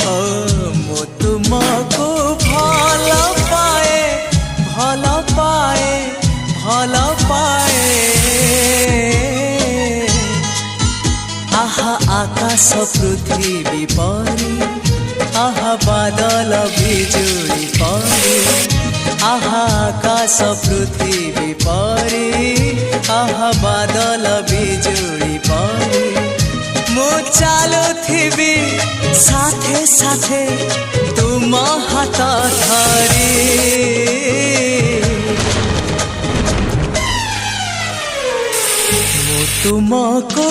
ओ मु तुमको भल पाए भल पाए भल पाए आहा आकाश पृथ्वी परी आहा बादल बिजुली परी आहा आकाश पृथ्वी परी आहा बादल बिजुली परी मु चालुथिबी साथे साथे तुम हाथ धरी मु तुमको